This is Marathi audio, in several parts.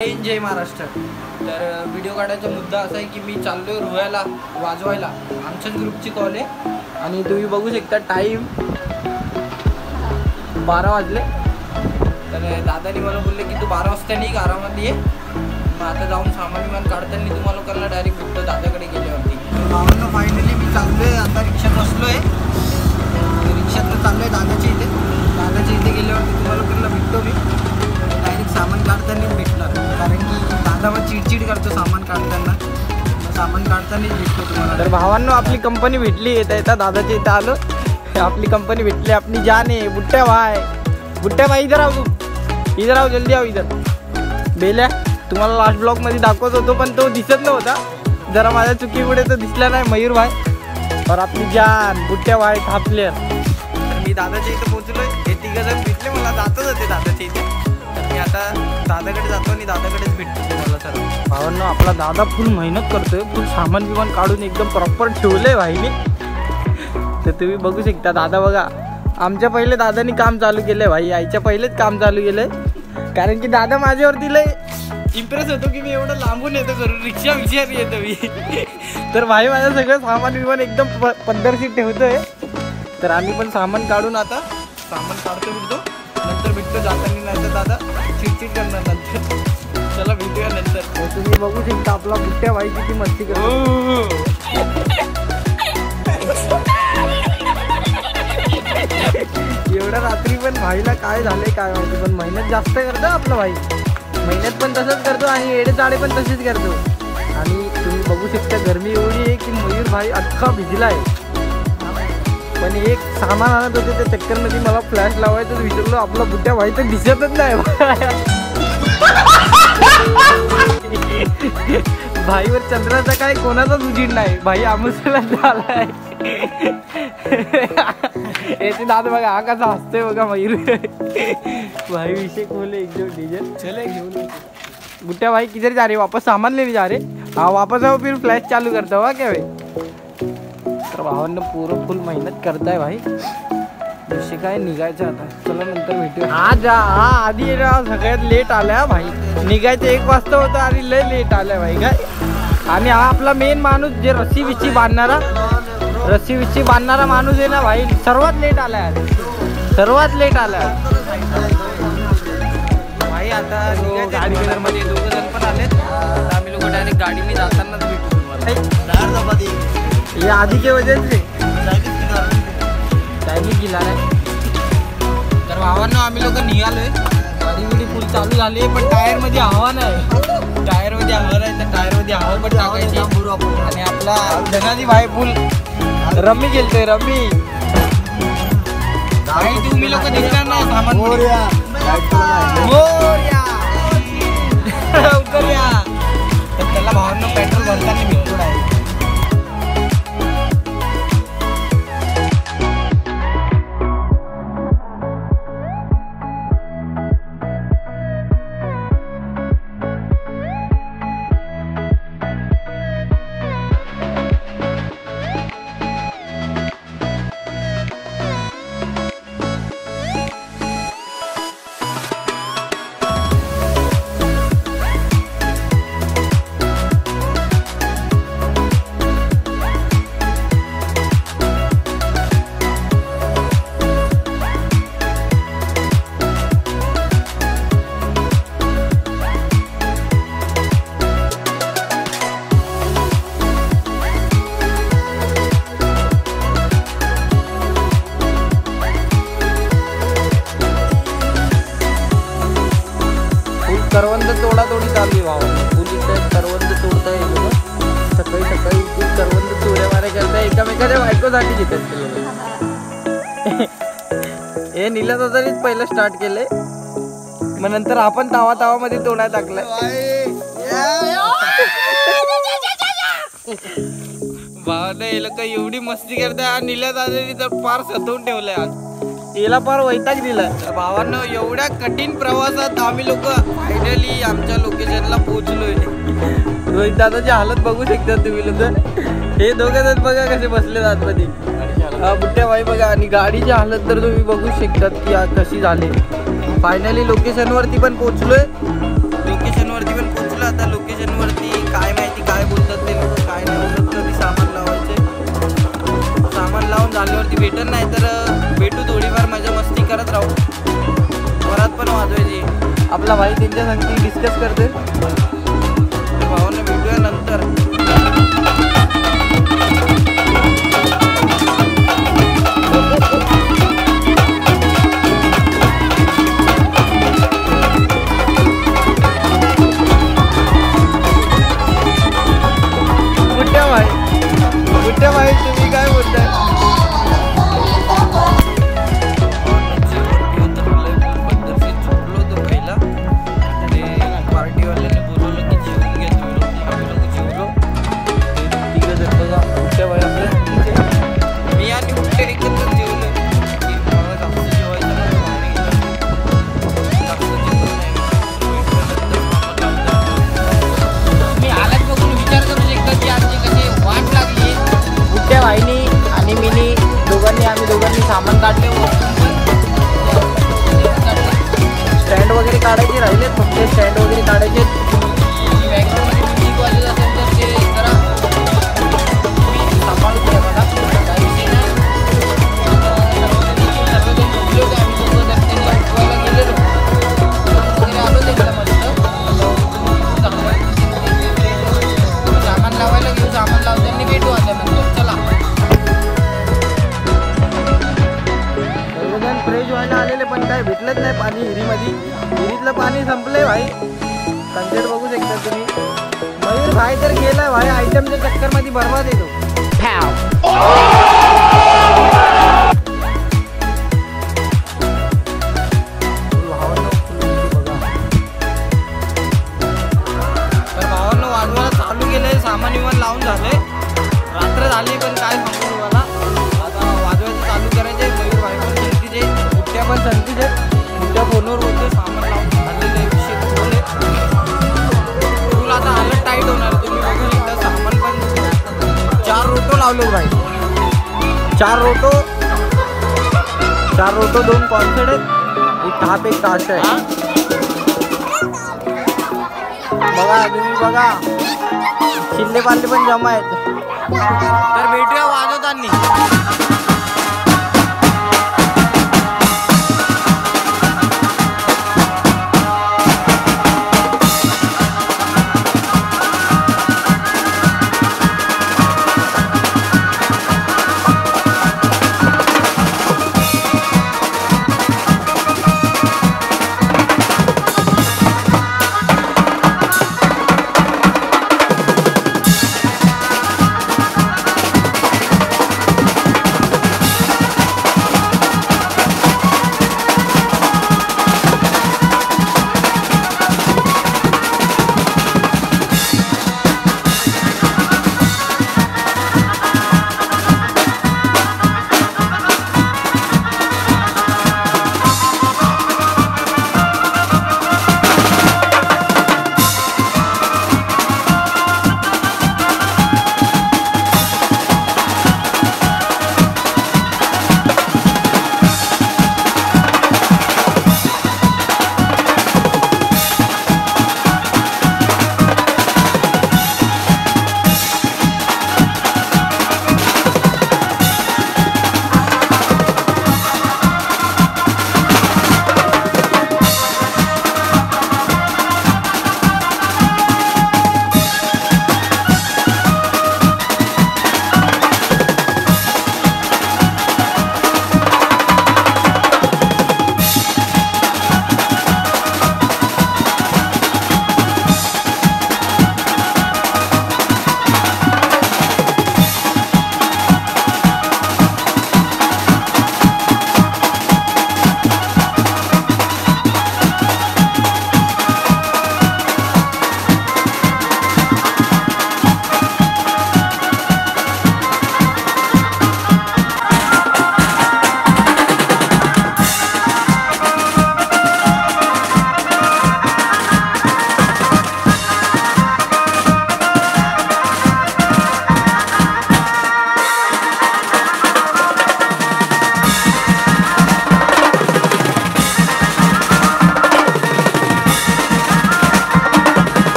जय महाराष्ट्र। तर व्हिडिओ काढायचा मुद्दा असा आहे की मी चाललोय रोह्याला वाजवायला, आमच्याच ग्रुपची कॉल आहे आणि तुम्ही बघू शकता टाईम 12 वाजले। तर दादानी मला बोलले की तू 12 वाजता निघ, आरामात ये। मग आता जाऊन सामान विमान काढताना तुम्हाला लोकांना डायरेक्ट भेटतो दादाकडे गेल्यावरती। भावांनो फायनली मी चाललोय, आता रिक्षात बसलोय, रिक्षातनं चाललोय दादाच्या इथे। दादाच्या इथे गेल्यावरती तुम्हाला लोकांना भेटतो मी, डायरेक्ट सामान काढताना भेटणार, कारण की दादा मग चिडचिड करतो सामान काढताना, सामान काढतानाच भेटतो तुम्हाला। तर भावांनो आपली कंपनी भेटली, येता येता दादाच्या इथं आलो, आपली कंपनी भेटली, अपनी जान है। बुट्ट्या भाई इधर आओ, इधर आओ, जल्दी आओ इधर। बेल्या तुम्हाला लास्ट ब्लॉग मध्ये दाखवत होतो पण तो दिसत नव्हता, जरा माझ्या चुकीमुळे तो दिसला नाही। मयूर भाई और आपली जान बुट्ट्या भाई टॉप प्लेयर। तर मी दादाच्या इथं पोहोचलोय, हे तिघजण भेटले मला, जातच होते दादाच्या इथे। मी आता दादाकडे जातो आणि दादाकडेच भेटतो तुम्हाला सर्व। भावांनो आपला दादा फुल मेहनत करतोय, फुल सामान बिमान काढून एकदम प्रॉपर ठेवलंय भाईने। तर तुम्ही बघू शकता दादा बघा, आमच्या पहिले दादानी काम चालू केलंय भाई, आईच्या पहिलेच काम चालू केलंय, कारण की दादा माझ्यावरती लय इम्प्रेस होतो की मी एवढं लांबून येतो करून, रिक्षा येतो मी। तर भाई माझं सगळं सामान बिमान एकदम पद्धतशीर ठेवतोय। तर आम्ही पण सामान काढून आता सामान काढतो भेटतो, नंतर भेटतो जाताना, नाही तर दादा चिडचिड करणार नंतर। चला भेटूया नंतर। तुम्ही बघू शकता आपला बुट्ट्या भाई किती मस्ती करतो। एवढ्या रात्री पण भाईला काय झालंय काय माहिती, पण मेहनत जास्त करतो आपला भाई, मेहनत पण तसंच करतो आणि येडे चाळे पण तसेच करतो। आणि तुम्ही बघू शकता गरमी एवढी आहे की मयूर भाई अख्खा भिजला आहे, पण एक सामान आणत होते त्या चक्करमध्ये मला फ्लॅश लावायचं विसरलो, आपला बुट्ट्या भाई तर दिसतच नाही। भाईवर चंद्राचा काय कोणाचाच उजीड नाही, भाई आमुसला झालाय। याचे दाद बघा, हा कसा हसतोय बघा मयूर भाई। विषय खोले एकदम डीजल, चले घेऊन। बुट्ट्या भाई किधर जा रहे, वापस सामान लेने जा रहे? हाँ वापस आओ, फिर फ्लैश चालू करता हुआ क्या भाई। तर भावांना पूर्ण फुल मेहनत करताय भाई, विषय काय निघायचं आता, चला नंतर भेटूया। हा आधी सगळ्यात लेट आलाय भाई, निघायचं 1 वाजता होतं आणि लय लेट आलाय भाई काय। आणि हा आपला मेन माणूस जे रस्सी विच्ची बांधणारा माणूस आहे ना भाई, सर्वात लेट आलाय, सर्वात लेट आलाय भाई। आता गाडी कलर मध्ये 2 जण पण आलेत, आम्ही लोक डायरेक्ट गाडीने जातानाच भेटू तुम्हाला। ये आधी के वजह से चायनीज गेला नाही। तर भावांना आम्ही लोक निघालोय, गाडी बिडी फुल चालू झाली आहे, पण टायर मध्ये हवा नाही, टायर मध्ये हवा नाही, तर टायर मध्ये हवा पण टाकायची। आणि आपला धनाजी भाई फुल रम्मी खेळतोय, रम्मी भाई। तुम्ही लोक दिसणार नाही सामान मोरया लवकर या। तर त्याला भावांना पेट्रोल भरताना भेटतो डायरेक्ट। करवंद तोडातोडी चालू आहे भावा, पोलीस करवंद तोडता येईल, सकाळी सकाळी करवंद चोऱ्या माऱ्या करता, एकामेकाच्या बायकोसाठी घेतात ते लोक। हे नीला दादानीच पहिलं स्टार्ट केलंय, मग नंतर आपण तावामध्ये तोडायला टाकलाय। भावाला हे लोक एवढी मस्ती करताय, नीला दादानी तर फार सतवून ठेवलंय आज, याला फार वैताग दिलाय। तर भावांनो एवढ्या कठीण प्रवासात आम्ही लोक फायनली आमच्या लोकेशनला पोहोचलोय। रोहित दादाची हालत बघू शकता तुम्ही लोक, हे दोघे जण बघा कसे बसले आतमध्ये, बुट्ट्या भाई बघा, आणि गाडीची हालत तर तुम्ही बघू शकतात की कशी झाली। फायनली लोकेशनवरती पण पोहोचलोय, लोकेशनवरती आपला भाई त्यांच्या संगती डिस्कस करते. भावांना भेटूया नंतर. कुठे भाई तुम्ही काय बोलताय? आम्ही दोघांनी सामान काढले. स्टँड वगैरे काढायचे राहिले, फक्त स्टँड वगैरे काढायचे. म्युझिक वाजत असेल तर ते जरा सांभाळून घ्या मला, काही विषय नाही. सर्वजण झोपले होते, आम्ही सोबत त्यांनी उठवायला गेलेलो वगैरे आलो तिकडे मस्त सामान लावायला घेऊ. सामान लावताना भेटू आता नंतर. चला फ्रेश व्हायला आलेले पण काय भेटलंच नाही पाणी विहिरीमध्ये. विहिरीतलं पाणी संपलंय भाई. सनसेट बघू शकता तुम्ही. मयूर भाई तर गेलाय भाई, आयटमच्या चक्करमध्ये बरबाद येतो. तर भावांना वाजवायला चालू केलंय. सामान विमान लावून झालंय. रात्र झाली पण काय सांगू तुम्हाला. आता वाजवायचं चालू करायचंय. मयूर भाई पण संगतीचे, बुट्ट्या पण संगतीचे. बुट्ट्या फोनवर बोलतो, सामान लावून झालेलं आहे. विषय फोन आहे. तुला आता हालत टाईट होणार. तुम्ही बघू शकता सामान पण 4 रोटो लावले भाई. 4 रोटो 2 कॉन्सर्ट आहेत. एक ताप एक तास आहे. बघा तुम्ही बघा, शिल्ले पाल्ले पण जमा आहेत. तर भेटूया वाजवताना.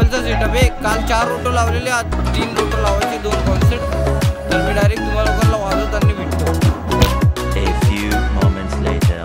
केबलचा सेटअप आहे. काल 4 रोटो लावलेले, आज 3 रोटो लावायचे, 2 कॉन्सेप्ट. तर मी डायरेक्ट तुम्हाला लोकांना वाजवताना भेटतो. A few moments later.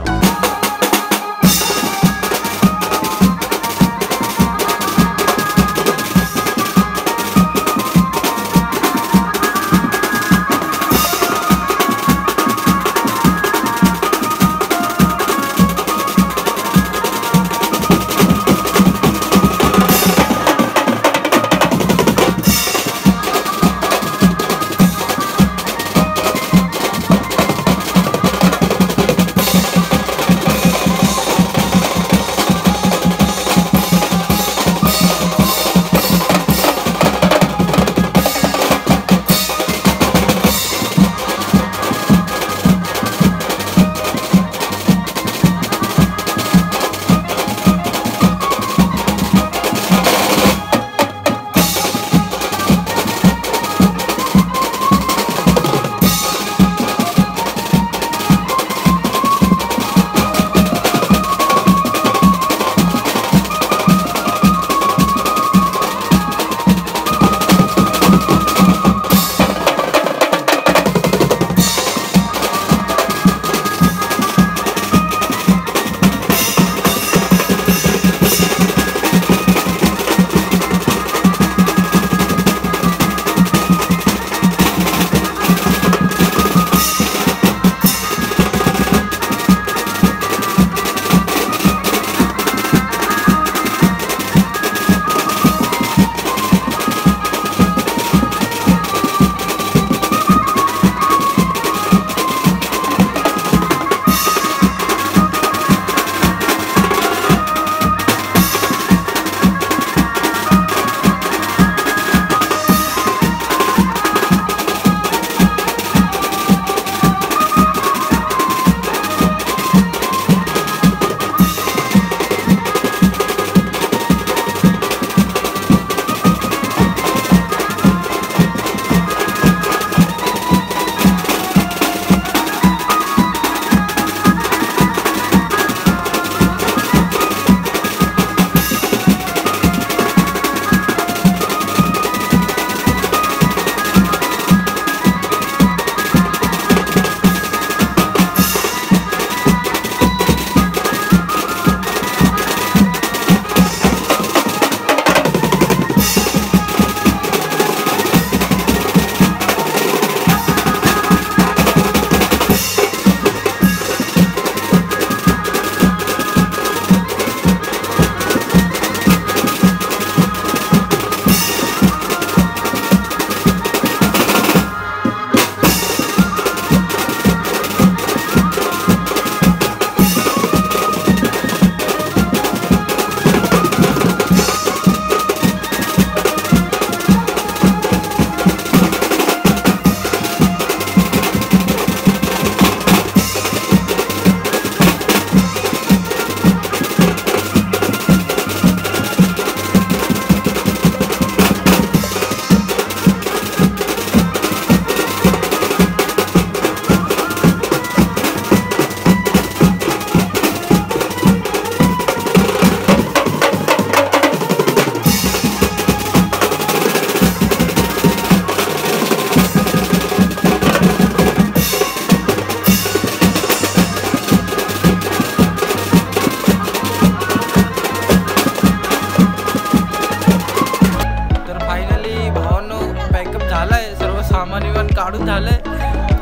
काढून झालंय,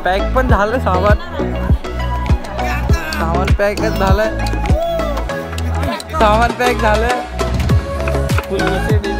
पॅक पण झालं सामान पॅकच झालंय, सामान पॅक झालंय फुल.